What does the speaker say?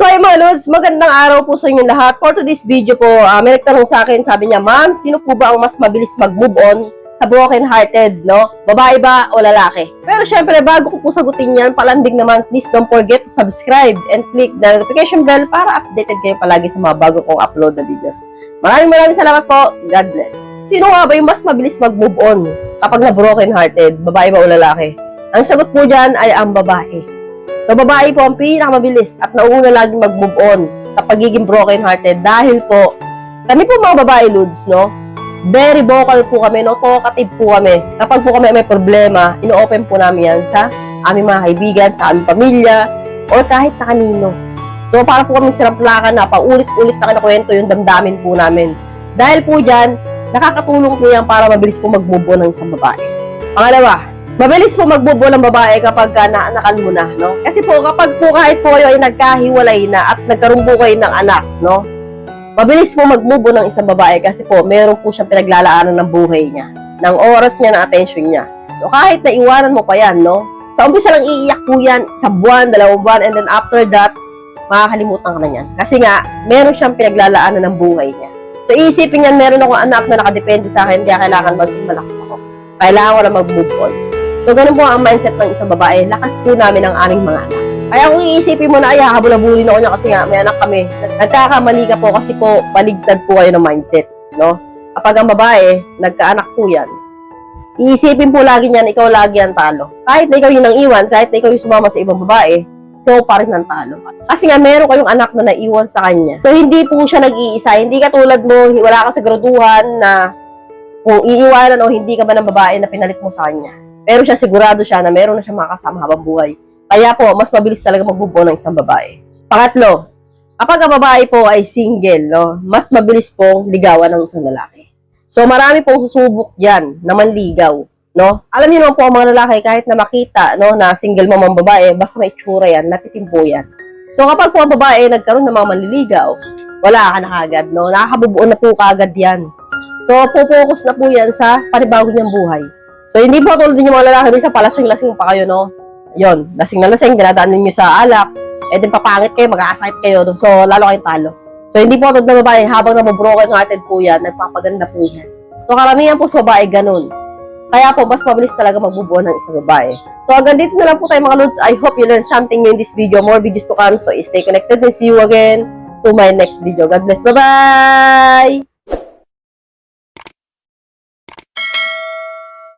Hi mga Lods! Magandang araw po sa inyo lahat. For today's video po, may nagtanong sa akin, sabi niya, Ma'am, sino po ba ang mas mabilis mag-move on sa broken-hearted, no? Babae ba o lalaki? Pero syempre, bago ko po sagutin yan, palandig naman, please don't forget to subscribe and click the notification bell para updated kayo palagi sa mga bago kong upload na videos. Maraming salamat po. God bless. Sino nga ba yung mas mabilis mag-move on kapag na broken-hearted? Babae ba o lalaki? Ang sagot po dyan ay ang babae. So, babae po ang pinakamabilis at nauuna laging mag-move on sa pagiging broken-hearted dahil po, kami po mga babae, Lods, no? Very vocal po kami, no? Talkative po kami. Kapag po kami may problema, ino-open po namin yan sa aming mga kaibigan, sa aming pamilya, or kahit na kanino. So, para po kami siramplakan na paulit-ulit na kinakwento yung damdamin po namin. Dahil po dyan, nakakatulong po yan para mabilis po mag-move on ng isang babae. Pangalawa, mabilis po mag-move on ng babae kapag naanakan mo na, no? Kasi po, kapag po kahit po kayo ay nagkahiwalay na at nagkaroon po kayo ng anak, no? Mabilis po mag-move on ng isang babae kasi po, meron po siyang pinaglalaanan ng buhay niya, ng oras niya, ng attention niya. So, kahit na iwanan mo pa yan, no? Sa umpisa lang iiyak po yan, sa buwan, 2 buwan, and then after that, makakalimutan ka na yan. Kasi nga, meron siyang pinaglalaanan ng buhay niya. So, iisipin yan, meron akong anak na nakadepende sa akin, kaya kailangan maging malakas ako. Kailangan ko na mag-move on. So, ganun po ang mindset ng isang babae. Lakas po namin ang aming mga anak. Kaya kung iisipin mo na, ay, habol-habulin ako niya kasi nga, may anak kami. Nagkakamali ka po kasi po, baligtad po kayo ng mindset, no? Kapag ang babae, nagkaanak po yan, iisipin po lagi niyan, ikaw lagi ang talo. Kahit na ikaw yung nang iwan, kahit na ikaw yung sumama sa ibang babae, ikaw pa rin ang talo. Kasi nga, meron kayong anak na naiwan sa kanya. So, hindi po siya nag-iisa. Hindi katulad mo, wala ka sa graduhan na kung iiwanan o hindi ka ba ng babae na pinalit mo sa kanya. Pero siya, sigurado siya na meron na siya makakasama habang buhay. Kaya po, mas mabilis talaga mag-move on ng isang babae. Pangatlo, kapag ang babae po ay single, no, mas mabilis pong ligawan ng isang lalaki. So, marami pong susubok dyan na manligaw, no? Alam niyo naman po ang mga lalaki, kahit na makita, no, na single mom ang babae, basta may itsura yan, napitin po yan. So, kapag po ang babae nagkaroon ng mga manliligaw, wala ka na kagad, no? Nakakabubuo na po kagad yan. So, po-focus na po yan sa panibago niyang buhay. So, hindi po tulad din yung mga lalaki, minsan palasing-lasing pa kayo, no? Yun, lasing na lasing, dinadaan ninyo sa alak, eh din papangit kayo, mag-aasakit kayo, no? So, lalo kayong talo. So, hindi po tulad ng babae, habang broken hearted po yan, nagpapaganda po yan. So, karamihan po sa babae, ganun. Kaya po, mas mabilis talaga magbubuo ng isang babae. So, hanggang dito na lang po tayo mga Lods. I hope you learned something new in this video. More videos to come, so stay connected and see you again to my next video. God bless. Bye-bye!